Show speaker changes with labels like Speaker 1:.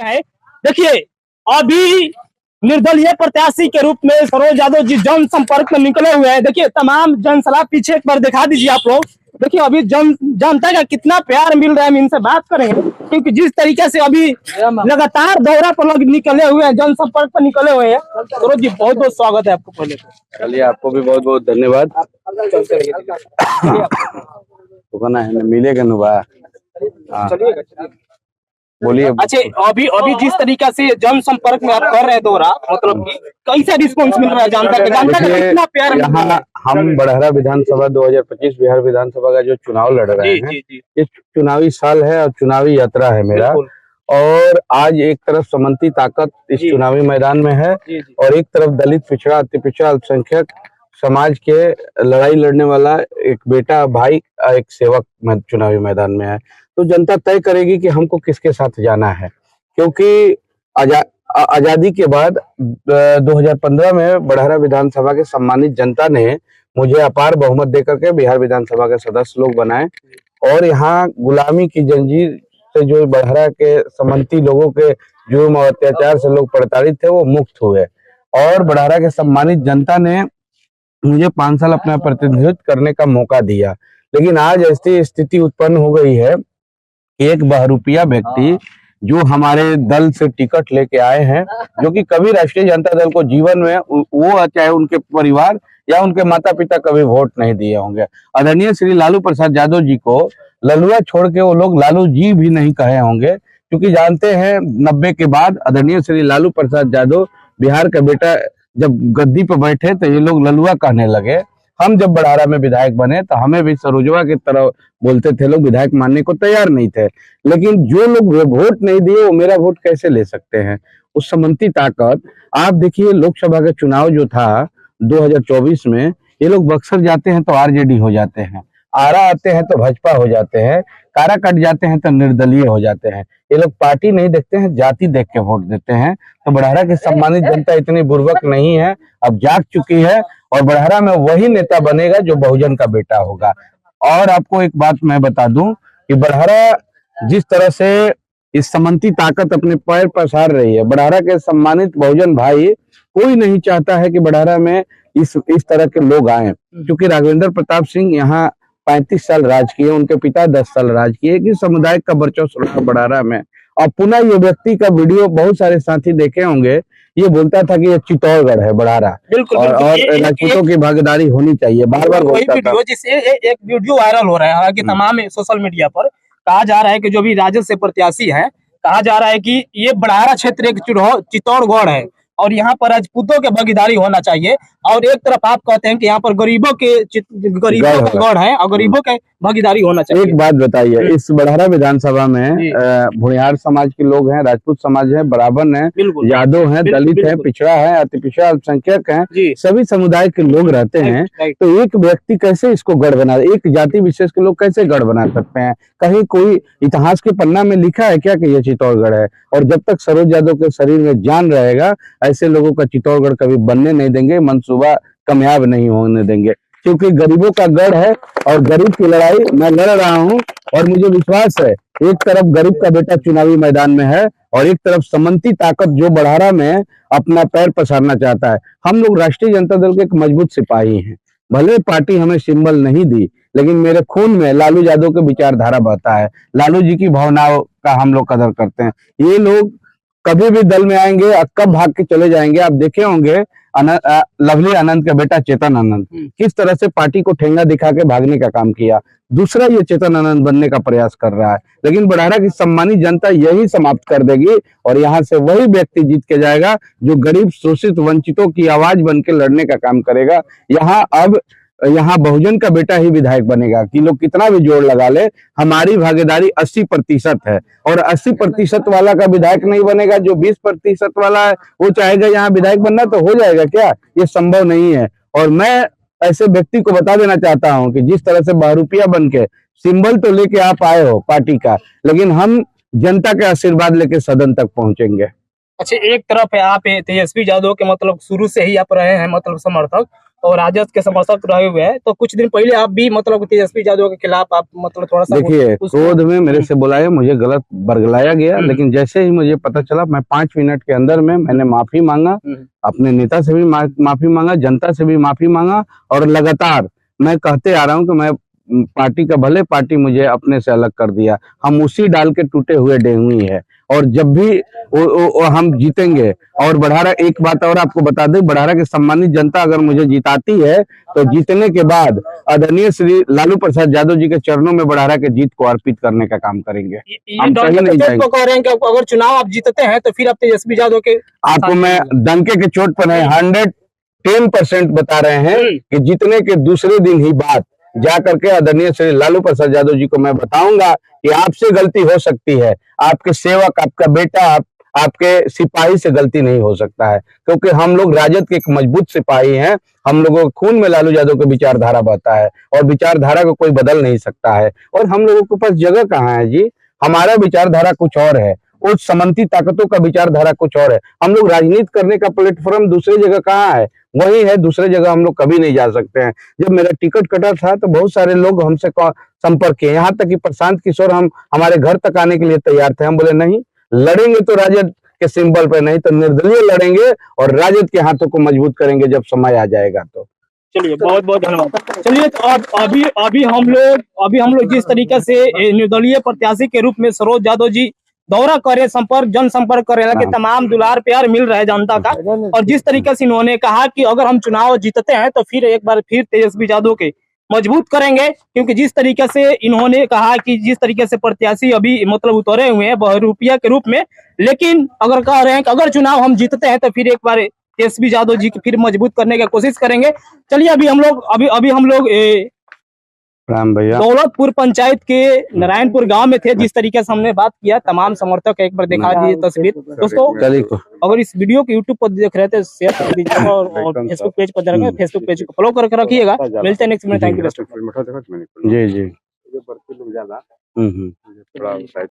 Speaker 1: है। देखिए अभी निर्दलीय प्रत्याशी के रूप में सरोज यादव जी जनसंपर्क में निकले हुए हैं। देखिए तमाम जनसभा पीछे एक बार दिखा दीजिए आप लोग। देखिए अभी जनता का कितना प्यार मिल रहा है, हम इनसे बात करेंगे क्योंकि जिस तरीके से अभी लगातार दौरा पर लोग निकले हुए हैं, जनसंपर्क पर निकले हुए हैं। सरोज जी बहुत बहुत स्वागत है आपको। पहले तो
Speaker 2: चलिए आपको भी बहुत बहुत धन्यवाद। है मिलेगा नुबा बोलिए।
Speaker 1: अच्छा अभी जिस तरीके से जनसंपर्क में आप कर रहे हैं दौरा, मतलब कि कैसा रिस्पॉन्स मिल रहा है जनता का कितना प्यार मिल रहा है?
Speaker 2: हम बड़हरा विधानसभा 2025 बिहार विधानसभा का जो चुनाव लड़ रहे हैं, ये चुनावी साल है और चुनावी यात्रा है मेरा। और आज एक तरफ समंती ताकत इस चुनावी मैदान में है और एक तरफ दलित, पिछड़ा, अति पिछड़ा, अल्पसंख्यक समाज के लड़ाई लड़ने वाला एक बेटा, भाई, एक सेवक चुनावी मैदान में है। तो जनता तय करेगी कि हमको किसके साथ जाना है, क्योंकि आजादी के बाद 2015 में बड़हरा विधानसभा के सम्मानित जनता ने मुझे अपार बहुमत देकर के बिहार विधानसभा के सदस्य लोग बनाए और यहाँ गुलामी की जंजीर से जो बड़हरा के समंती लोगों के जुर्म और अत्याचार से लोग प्रताड़ित थे वो मुक्त हुए और बड़हरा के सम्मानित जनता ने मुझे 5 साल अपना प्रतिनिधित्व करने का मौका दिया। लेकिन आज ऐसी स्थिति उत्पन्न हो गई है, एक बहरूपिया व्यक्ति जो हमारे दल से टिकट लेके आए हैं, जो कि कभी राष्ट्रीय जनता दल को जीवन में वो चाहे उनके परिवार या उनके माता पिता कभी वोट नहीं दिए होंगे। आदरणीय श्री लालू प्रसाद यादव जी को ललुआ छोड़ के वो लोग लालू जी भी नहीं कहे होंगे, क्योंकि जानते हैं 90 के बाद आदरणीय श्री लालू प्रसाद यादव बिहार का बेटा जब गद्दी पर बैठे तो ये लोग ललुआ कहने लगे। हम जब बड़हरा में विधायक बने तो हमें भी सरोजवा की तरह बोलते थे, लोग विधायक मानने को तैयार नहीं थे। लेकिन जो लोग वोट नहीं दिए वो मेरा वोट कैसे ले सकते हैं? उस समंती ताकत आप देखिए, लोकसभा का चुनाव जो था 2024 में, ये लोग बक्सर जाते हैं तो आरजेडी हो जाते हैं, आरा आते हैं तो भाजपा हो जाते हैं, कारा कट जाते हैं तो निर्दलीय हो जाते हैं। ये लोग पार्टी नहीं देखते हैं, जाति देख के वोट देते हैं। तो बड़हरा की सम्मानित जनता इतनी बुर्बक नहीं है, अब जाग चुकी है और बड़हरा में वही नेता बनेगा जो बहुजन का बेटा होगा। और आपको एक बात मैं बता दूं कि बड़हरा जिस तरह से इस समंती ताकत अपने पैर पसार रही है, बड़हरा के सम्मानित बहुजन भाई कोई नहीं चाहता है कि बड़हरा में इस तरह के लोग आए, क्योंकि राघवेंद्र प्रताप सिंह यहाँ 35 साल राज किए, उनके पिता 10 साल राज किए, कि समुदाय का वर्चस्व रहा बड़हरा में। और पुनः ये व्यक्ति का वीडियो बहुत सारे साथी देखे होंगे, ये बोलता था कि ये चित्तौड़गढ़ है बड़हरा और राजपूतों की भागीदारी होनी चाहिए, बार बार बोलता था।
Speaker 1: जिससे एक वीडियो वायरल हो रहा है, हालांकि तमाम सोशल मीडिया पर कहा जा रहा है कि जो भी राजद से प्रत्याशी है, कहा जा रहा है कि ये बड़हरा क्षेत्र एक चित्तौड़गढ़ है और यहाँ पर राजपूतों के भागीदारी होना चाहिए। और एक तरफ आप कहते हैं कि यहाँ पर गरीबों का गढ़ है और गरीबों के भागीदारी होना चाहिए।
Speaker 2: एक बात बताइए, इस बड़हरा विधानसभा में भुनिहार समाज के लोग हैं, राजपूत समाज है, ब्राह्मण है, यादव है, दलित है, पिछड़ा है, अति पिछड़ा, अल्पसंख्यक है, सभी समुदाय के लोग रहते हैं। तो एक व्यक्ति कैसे इसको गढ़ बना, एक जाति विशेष के लोग कैसे गढ़ बना सकते हैं? कहीं कोई इतिहास के पन्ना में लिखा है क्या कि ये चित्तौड़गढ़ है? और जब तक सरोज यादव के शरीर में जान रहेगा, ऐसे लोगों का चित्तौड़गढ़ कभी बनने नहीं देंगे, मंसूबा कामयाब नहीं होने देंगे, क्योंकि गरीबों का गढ़ है और गरीब की लड़ाई मैं लड़ रहा हूं। और मुझे विश्वास है, एक तरफ गरीब का बेटा चुनावी मैदान में है और एक तरफ समंती ताकत जो बड़हरा में अपना पैर पसारना चाहता है। हम लोग राष्ट्रीय जनता दल के एक मजबूत सिपाही हैं, भले पार्टी हमें सिंबल नहीं दी, लेकिन मेरे खून में लालू यादव के विचारधारा बहता है, लालू जी की भावनाओं का हम लोग कदर करते हैं। ये लोग कभी भी दल में आएंगे और कब भाग के चले जाएंगे। आप देखे होंगे लवली आनंद का बेटा चेतन आनंद किस तरह से पार्टी को ठेंगा दिखा के भागने का काम किया, दूसरा ये चेतन आनंद बनने का प्रयास कर रहा है। लेकिन बड़हरा की सम्मानित जनता यही समाप्त कर देगी और यहाँ से वही व्यक्ति जीत के जाएगा जो गरीब, शोषित, वंचितों की आवाज बन के लड़ने का काम करेगा। यहाँ बहुजन का बेटा ही विधायक बनेगा, कि लोग कितना भी जोर लगा ले, हमारी भागीदारी 80% है और 80% वाला का विधायक नहीं बनेगा। जो 20% वाला है वो चाहेगा यहाँ विधायक बनना, तो हो जाएगा क्या? ये संभव नहीं है। और मैं ऐसे व्यक्ति को बता देना चाहता हूँ कि जिस तरह से बहरूपिया बन के सिंबल तो लेके आप आए हो पार्टी का, लेकिन हम जनता के आशीर्वाद लेके सदन तक पहुंचेंगे।
Speaker 1: अच्छा, एक तरफ है आप तेजस्वी यादव के मतलब शुरू से ही आप रहे हैं मतलब समर्थक, और राजद के समर्थक रहे हुए हैं। तो कुछ दिन पहले आप भी मतलब तेजस्वी यादव के खिलाफ आप मतलब थोड़ा सा
Speaker 2: देखिए, क्रोध में मेरे से बुलाया, मुझे गलत बरगलाया गया, लेकिन जैसे ही मुझे पता चला, मैं 5 मिनट के अंदर में मैंने माफी मांगा, अपने नेता से भी माफी मांगा, जनता से भी माफी मांगा, और लगातार मैं कहते आ रहा हूं कि मैं पार्टी का, भले पार्टी मुझे अपने से अलग कर दिया, हम उसी डाल के टूटे हुए डेहुई है, और जब भी वो हम जीतेंगे। और बढ़ारा, एक बात और आपको बता दें, बढ़ारा की सम्मानित जनता अगर मुझे जिताती है तो जीतने के बाद आदरणीय श्री लालू प्रसाद यादव जी के चरणों में बढ़ारा के जीत को अर्पित करने का काम करेंगे। हम कहीं नहीं जाएंगे।
Speaker 1: कह रहे हैं कि अगर चुनाव आप जीतते हैं तो फिर आप तेजस्वी यादव के,
Speaker 2: आपको मैं डंके के चोट पर है 110% बता रहे हैं कि जीतने के दूसरे दिन ही बात जा करके आदरणीय श्री लालू प्रसाद यादव जी को मैं बताऊंगा कि आपसे गलती हो सकती है, आपके सेवक, आपका बेटा, आपके सिपाही से गलती नहीं हो सकता है, क्योंकि हम लोग राजद के एक मजबूत सिपाही हैं। हम लोगों के खून में लालू यादव का विचारधारा बहता है, और विचारधारा को कोई बदल नहीं सकता है। और हम लोगों के पास जगह कहाँ है जी? हमारा विचारधारा कुछ और है, उस समंती ताकतों का विचारधारा कुछ और है। हम लोग राजनीति करने का प्लेटफॉर्म दूसरी जगह कहाँ है? वही है, दूसरे जगह हम लोग कभी नहीं जा सकते हैं। जब मेरा टिकट कटा था तो बहुत सारे लोग हमसे संपर्क किए, यहाँ तक कि प्रशांत किशोर हमारे घर तक आने के लिए तैयार थे। हम बोले नहीं, लड़ेंगे तो राजद के सिंबल पे, नहीं तो निर्दलीय लड़ेंगे और राजद के हाथों को मजबूत करेंगे जब समय आ जाएगा तो।
Speaker 1: चलिए, बहुत बहुत धन्यवाद। चलिए, तो अभी हम लोग जिस तरीके से निर्दलीय प्रत्याशी के रूप में सरोज यादव जी दौरा करे, जनसंपर्क कर रहे हैं कि तमाम दुलार प्यार मिल रहा है जनता का, और जिस तरीके से इन्होंने कहा कि अगर हम चुनाव जीतते हैं तो फिर एक बार फिर तेजस्वी यादव के मजबूत करेंगे, क्योंकि जिस तरीके से इन्होंने कहा कि जिस तरीके से प्रत्याशी अभी मतलब उतरे हुए हैं बहुरूपिया के रूप में, लेकिन अगर कह रहे हैं कि अगर चुनाव हम जीतते हैं तो फिर एक बार तेजस्वी यादव जी की फिर मजबूत करने की कोशिश करेंगे। चलिए, अभी हम लोग
Speaker 2: राम भैया
Speaker 1: दौलतपुर पंचायत के नारायणपुर गांव में थे। जिस तरीके से हमने बात किया, तमाम समर्थक एक बार दिखा दीजिए तस्वीर। दोस्तों, अगर इस वीडियो को यूट्यूब पर देख रहे थे शेयर कर दीजिएगा, और फेसबुक पेज पर देख रहे हैं फेसबुक पेज को फॉलो करके रखिएगा। मिलते हैं नेक्स्ट में। Thank you.
Speaker 2: जी जी।